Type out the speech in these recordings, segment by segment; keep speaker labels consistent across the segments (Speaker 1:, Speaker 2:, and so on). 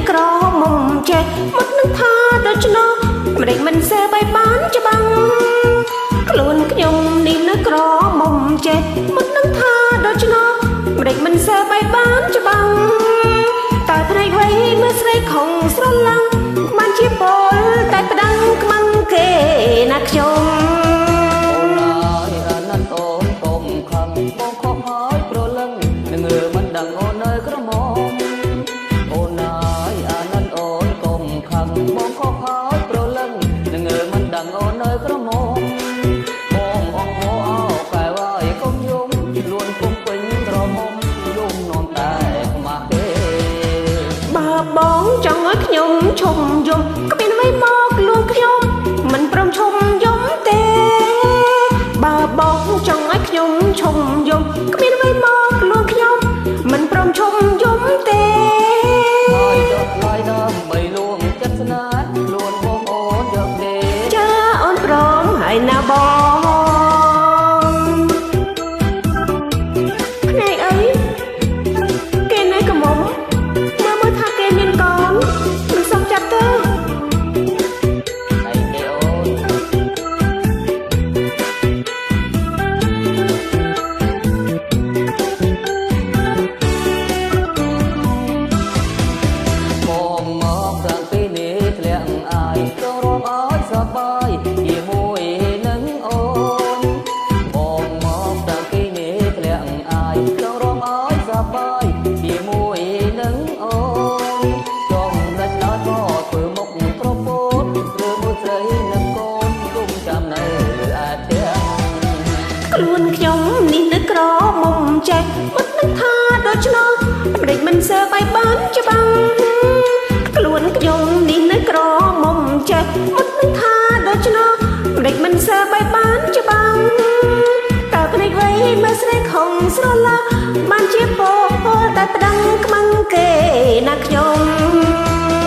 Speaker 1: ក្រមុំចេះមុតនឹងថាដូច្នោះម្ដេចមិនសេបាយបានច្បាំងខ្លួនខ្ញុំនេះនៅក្រមុំចេះមុតនឹងថាដូច្នោះម្ដេចមិនសេបាយបានច្បាំងតើថ្ងៃវ័យមើលស្រីខំស្រឡាំងបានជាពលតែប្តឹងខ្មាំងគេណាខ្ញុំ
Speaker 2: អូនអើយអាណិតអូនកុំខឹងបងខំហើយប្រលឹងនឹងងើមិនដឹងអូននៅក្រមុំអូនអើយអាណិតអូនកុំខឹងបងខំហើយប្រលឹងនឹងងើមិនដឹងអូននៅក្រមុំបងអងហោអោកែវហើយកុំយំលួនគុំពេញក្រមុំយំនំតែខ្មាស់ទេ
Speaker 1: បើបងចង់ឲ្យខ្ញុំឈុំយំគ្មានអ្វីមកលួងខ្ញុំមិនព្រមឈុំយំទេបើបងចង់ឲ្យខ្ញុំឈុំយំគ្មានអ្វីមកលួងខ្ញុំមិនព្រមឈុំយំទេ
Speaker 2: ហើយចុះឡាយដើម្បីលួងចិត្តស្នេហ៍លួនបងអូនយកទេ
Speaker 1: ចាអូនព្រមហើយណាបងភ្នែកអីគេនៅកមុំមើលថាគេមានកូនមិនសុខចិត្តទេ
Speaker 2: ហើយគេអូនបងមកតាំងពីនេះធ្លាក់អាយចូលរួមឲ្យសប្បាយជាមួយនឹងអូនបងមកតាំងពីនេះធ្លាក់អាយចូលរួមឲ្យសប្បាយជាមួយនឹងអូនចង់ដាច់ឡើយក៏ធ្វើមុខប្រពោតឬមួយស្រីនឹងកូនគុំចាំនៅអាទិត្យ
Speaker 1: ខ្លួនខ្ញុំនេះនៅក្រមុំចេះមុតនឹងថាដូច្នោះម្ដេចមិនសើបាយបានច្បាំងខ្លួនខ្ញុំនេះនៅក្រមុំចេះមុតនឹងថាដូច្នោះម្ដេចមិនសើបាយបានច្បាំងតើភ្នែកវ័យមើលស្រីខំស្រឡាបានជាពលតែប្តឹងខ្មាំងគេណាខ្ញុំ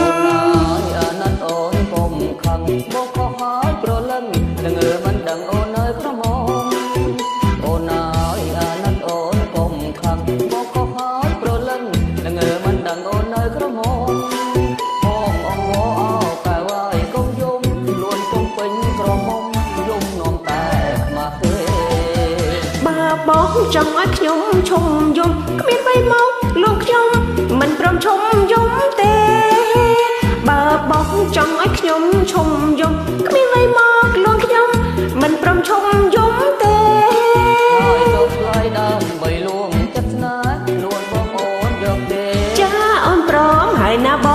Speaker 2: អូនអើយអាណិតអូនកុំខឹងបងខុសហើយប្រលឹងនឹងងើមិនដឹងអូននៅក្រមុំអូនអើយអាណិតអូនកុំខឹងបងខុសហើយប្រលឹងនឹងងើមិនដឹងអូននៅក្រមុំបងអងវោអោកែវហើយកុំយំលួនគុំពេញក្រមុំយំនំតែខ្មាស់ទេ
Speaker 1: បើបងចង់ឲ្យខ្ញុំឈុំយំគ្មានអ្វីមកលួងខ្ញុំមិនព្រមឈុំយំទេបើបងចង់ឲ្យខ្ញុំឈុំយំគ្មានអ្វីមកលួងខ្ញុំមិនព្រមឈុំយំទេ
Speaker 2: ហើយចុះឆ្លើយដើម្បីលួងចិត្តស្នេហ៍លួនបងអូនយកទេ
Speaker 1: ចាអូនព្រមហើយណាប